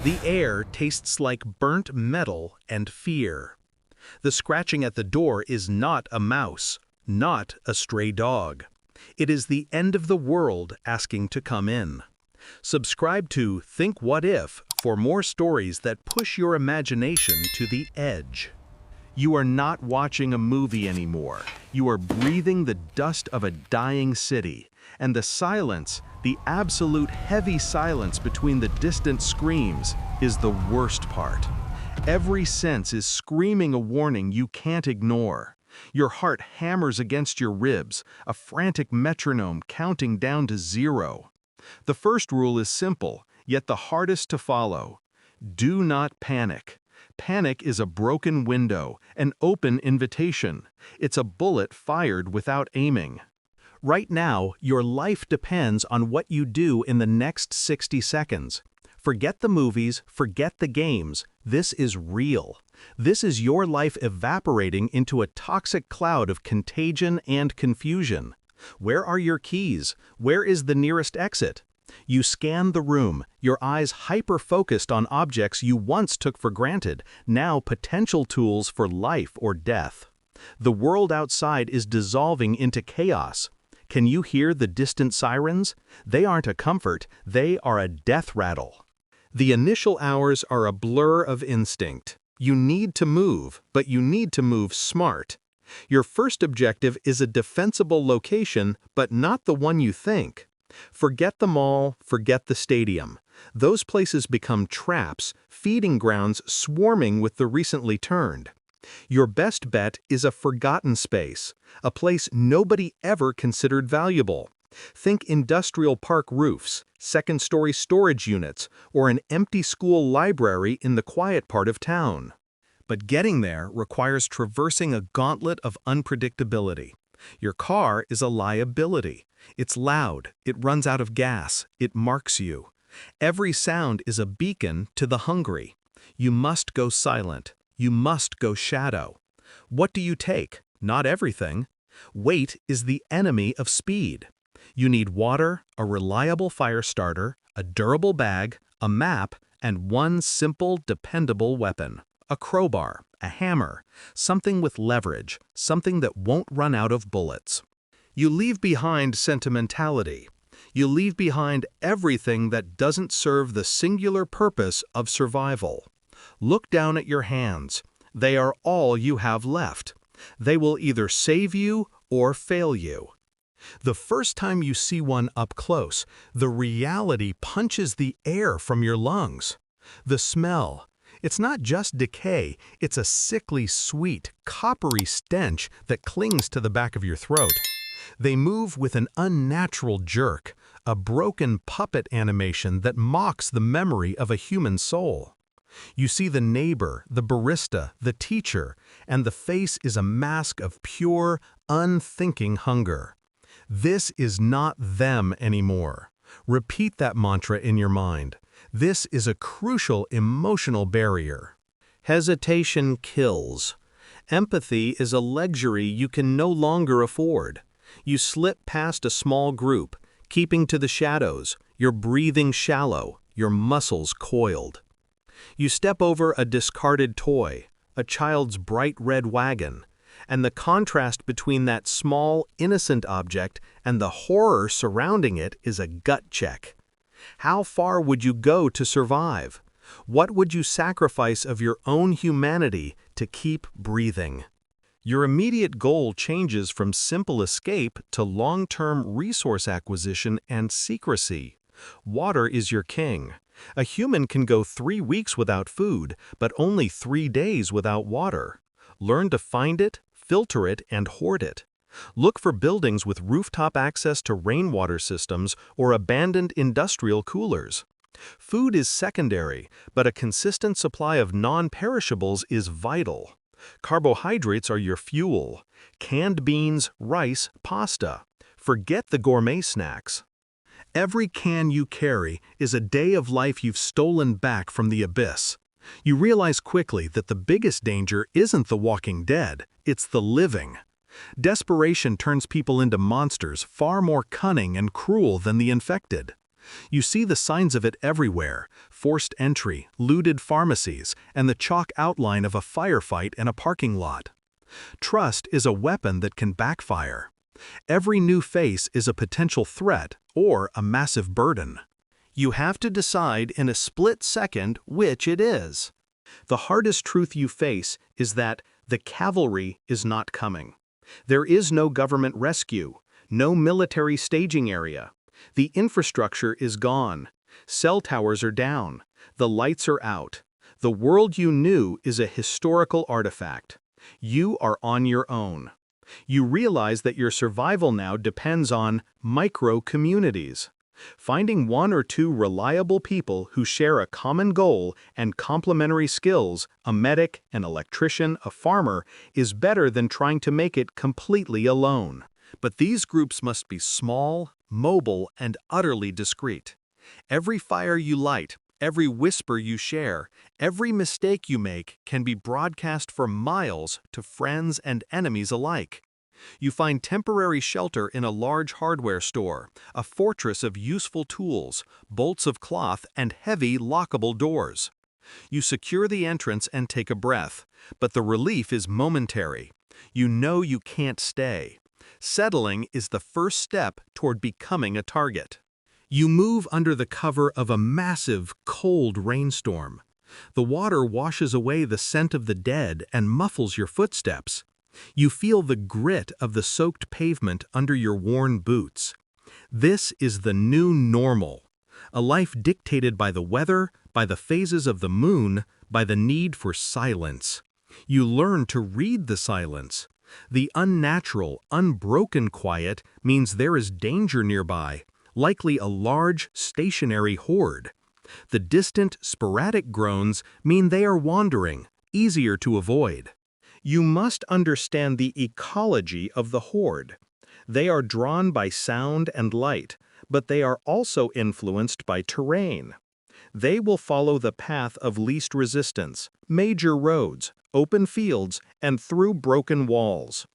The air tastes like burnt metal and fear. The scratching at the door is not a mouse, not a stray dog. It is the end of the world asking to come in. Subscribe to Think What If for more stories that push your imagination to the edge. You are not watching a movie anymore. You are breathing the dust of a dying city. And the silence, the absolute heavy silence between the distant screams, is the worst part. Every sense is screaming a warning you can't ignore. Your heart hammers against your ribs, a frantic metronome counting down to 0. The first rule is simple, yet the hardest to follow. Do not panic. Panic is a broken window, an open invitation. It's a bullet fired without aiming. Right now, your life depends on what you do in the next 60 seconds. Forget the movies, forget the games. This is real. This is your life evaporating into a toxic cloud of contagion and confusion. Where are your keys? Where is the nearest exit? You scan the room, your eyes hyper-focused on objects you once took for granted, now potential tools for life or death. The world outside is dissolving into chaos. Can you hear the distant sirens? They aren't a comfort, they are a death rattle. The initial hours are a blur of instinct. You need to move, but you need to move smart. Your first objective is a defensible location, but not the one you think. Forget the mall, forget the stadium. Those places become traps, feeding grounds swarming with the recently turned. Your best bet is a forgotten space, a place nobody ever considered valuable. Think industrial park roofs, second-story storage units, or an empty school library in the quiet part of town. But getting there requires traversing a gauntlet of unpredictability. Your car is a liability. It's loud, it runs out of gas, it marks you. Every sound is a beacon to the hungry. You must go silent. You must go shadow. What do you take? Not everything. Weight is the enemy of speed. You need water, a reliable fire starter, a durable bag, a map, and one simple, dependable weapon. A crowbar, a hammer, something with leverage, something that won't run out of bullets. You leave behind sentimentality. You leave behind everything that doesn't serve the singular purpose of survival. Look down at your hands. They are all you have left. They will either save you or fail you. The first time you see one up close, the reality punches the air from your lungs. The smell. It's not just decay, it's a sickly, sweet, coppery stench that clings to the back of your throat. They move with an unnatural jerk, a broken puppet animation that mocks the memory of a human soul. You see the neighbor, the barista, the teacher, and the face is a mask of pure, unthinking hunger. This is not them anymore. Repeat that mantra in your mind. This is a crucial emotional barrier. Hesitation kills. Empathy is a luxury you can no longer afford. You slip past a small group, keeping to the shadows, your breathing shallow, your muscles coiled. You step over a discarded toy, a child's bright red wagon, and the contrast between that small, innocent object and the horror surrounding it is a gut check. How far would you go to survive? What would you sacrifice of your own humanity to keep breathing? Your immediate goal changes from simple escape to long-term resource acquisition and secrecy. Water is your king. A human can go 3 weeks without food, but only 3 days without water. Learn to find it, filter it, and hoard it. Look for buildings with rooftop access to rainwater systems or abandoned industrial coolers. Food is secondary, but a consistent supply of non-perishables is vital. Carbohydrates are your fuel. Canned beans, rice, pasta. Forget the gourmet snacks. Every can you carry is a day of life you've stolen back from the abyss. You realize quickly that the biggest danger isn't the walking dead, it's the living. Desperation turns people into monsters far more cunning and cruel than the infected. You see the signs of it everywhere: forced entry, looted pharmacies, and the chalk outline of a firefight in a parking lot. Trust is a weapon that can backfire. Every new face is a potential threat or a massive burden. You have to decide in a split second which it is. The hardest truth you face is that the cavalry is not coming. There is no government rescue, no military staging area. The infrastructure is gone. Cell towers are down. The lights are out. The world you knew is a historical artifact. You are on your own. You realize that your survival now depends on micro-communities. Finding one or two reliable people who share a common goal and complementary skills, a medic, an electrician, a farmer, is better than trying to make it completely alone. But these groups must be small, mobile, and utterly discreet. Every fire you light, every whisper you share, every mistake you make can be broadcast for miles to friends and enemies alike. You find temporary shelter in a large hardware store, a fortress of useful tools, bolts of cloth, and heavy lockable doors. You secure the entrance and take a breath, but the relief is momentary. You know you can't stay. Settling is the first step toward becoming a target. You move under the cover of a massive, cold rainstorm. The water washes away the scent of the dead and muffles your footsteps. You feel the grit of the soaked pavement under your worn boots. This is the new normal, a life dictated by the weather, by the phases of the moon, by the need for silence. You learn to read the silence. The unnatural, unbroken quiet means there is danger nearby, likely a large, stationary horde. The distant, sporadic groans mean they are wandering, easier to avoid. You must understand the ecology of the horde. They are drawn by sound and light, but they are also influenced by terrain. They will follow the path of least resistance, major roads, open fields, and through broken walls.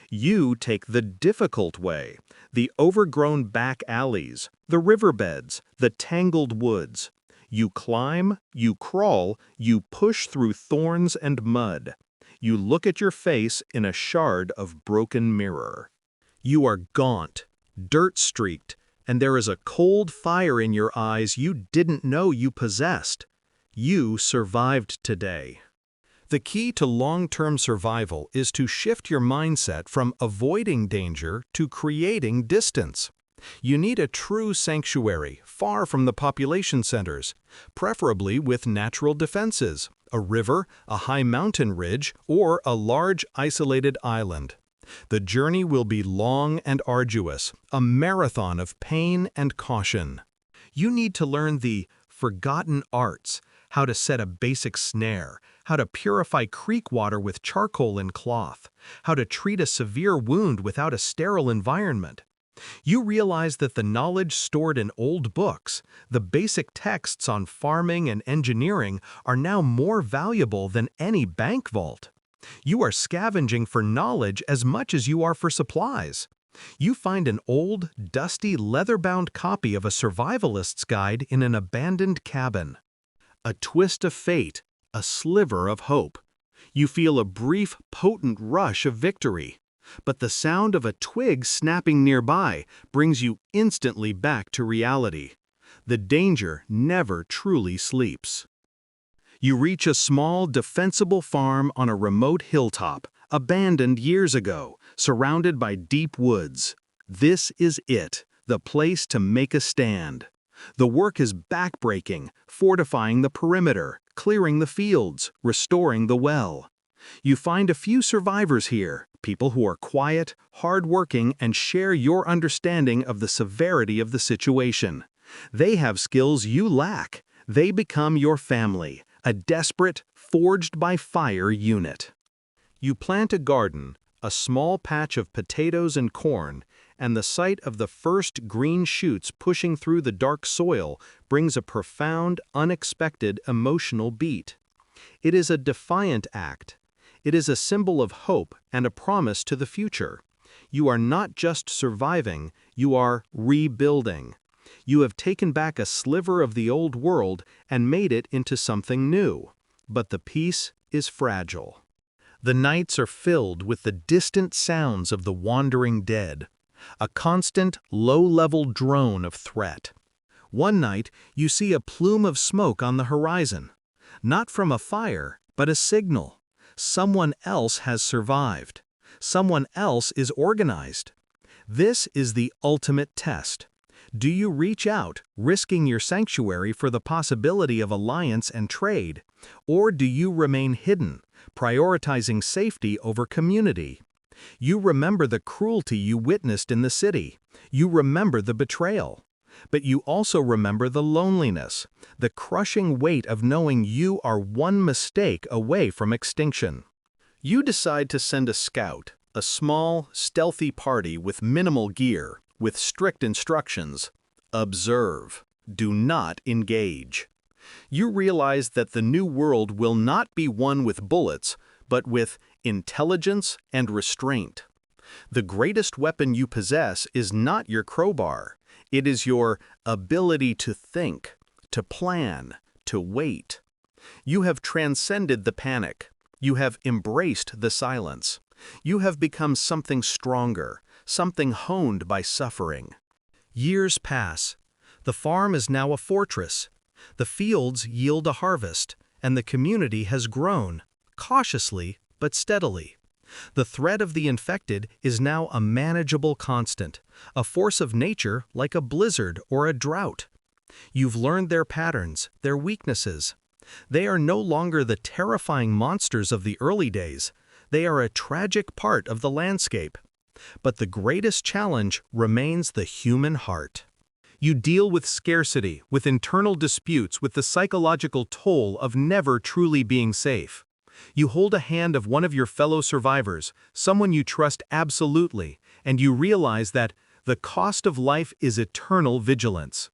You take the difficult way, the overgrown back alleys, the riverbeds, the tangled woods. You climb, you crawl, you push through thorns and mud. You look at your face in a shard of broken mirror. You are gaunt, dirt-streaked, and there is a cold fire in your eyes you didn't know you possessed. You survived today. The key to long-term survival is to shift your mindset from avoiding danger to creating distance. You need a true sanctuary, far from the population centers, preferably with natural defenses, a river, a high mountain ridge, or a large isolated island. The journey will be long and arduous, a marathon of pain and caution. You need to learn the forgotten arts, how to set a basic snare, how to purify creek water with charcoal and cloth, how to treat a severe wound without a sterile environment. You realize that the knowledge stored in old books, the basic texts on farming and engineering, are now more valuable than any bank vault. You are scavenging for knowledge as much as you are for supplies. You find an old, dusty, leather-bound copy of a survivalist's guide in an abandoned cabin. A twist of fate, a sliver of hope. You feel a brief, potent rush of victory. But the sound of a twig snapping nearby brings you instantly back to reality. The danger never truly sleeps. You reach a small, defensible farm on a remote hilltop, abandoned years ago, surrounded by deep woods. This is it, the place to make a stand. The work is backbreaking, fortifying the perimeter, clearing the fields, restoring the well. You find a few survivors here, people who are quiet, hard-working, and share your understanding of the severity of the situation. They have skills you lack. They become your family, a desperate, forged-by-fire unit. You plant a garden, a small patch of potatoes and corn, and the sight of the first green shoots pushing through the dark soil brings a profound, unexpected emotional beat. It is a defiant act. It is a symbol of hope and a promise to the future. You are not just surviving, you are rebuilding. You have taken back a sliver of the old world and made it into something new. But the peace is fragile. The nights are filled with the distant sounds of the wandering dead, a constant, low-level drone of threat. One night, you see a plume of smoke on the horizon. Not from a fire, but a signal. Someone else has survived. Someone else is organized. This is the ultimate test. Do you reach out, risking your sanctuary for the possibility of alliance and trade? Or do you remain hidden, prioritizing safety over community? You remember the cruelty you witnessed in the city. You remember the betrayal. But you also remember the loneliness, the crushing weight of knowing you are one mistake away from extinction. You decide to send a scout, a small, stealthy party with minimal gear, with strict instructions. Observe. Do not engage. You realize that the new world will not be won with bullets, but with intelligence and restraint. The greatest weapon you possess is not your crowbar. It is your ability to think, to plan, to wait. You have transcended the panic. You have embraced the silence. You have become something stronger, something honed by suffering. Years pass. The farm is now a fortress. The fields yield a harvest, and the community has grown, cautiously but steadily. The threat of the infected is now a manageable constant, a force of nature like a blizzard or a drought. You've learned their patterns, their weaknesses. They are no longer the terrifying monsters of the early days. They are a tragic part of the landscape. But the greatest challenge remains the human heart. You deal with scarcity, with internal disputes, with the psychological toll of never truly being safe. You hold a hand of one of your fellow survivors, someone you trust absolutely, and you realize that the cost of life is eternal vigilance.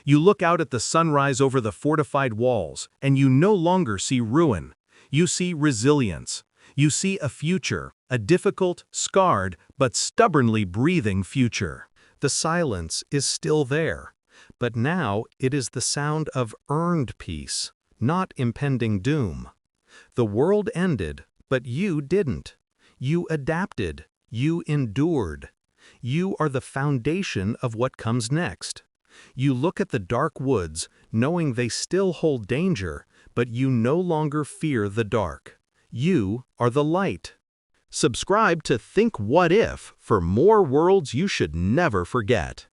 You look out at the sunrise over the fortified walls, and you no longer see ruin. You see resilience. You see a future, a difficult, scarred, but stubbornly breathing future. The silence is still there, but now it is the sound of earned peace, not impending doom. The world ended, but you didn't. You adapted. You endured. You are the foundation of what comes next. You look at the dark woods, knowing they still hold danger, but you no longer fear the dark. You are the light. Subscribe to Think What If for more worlds you should never forget.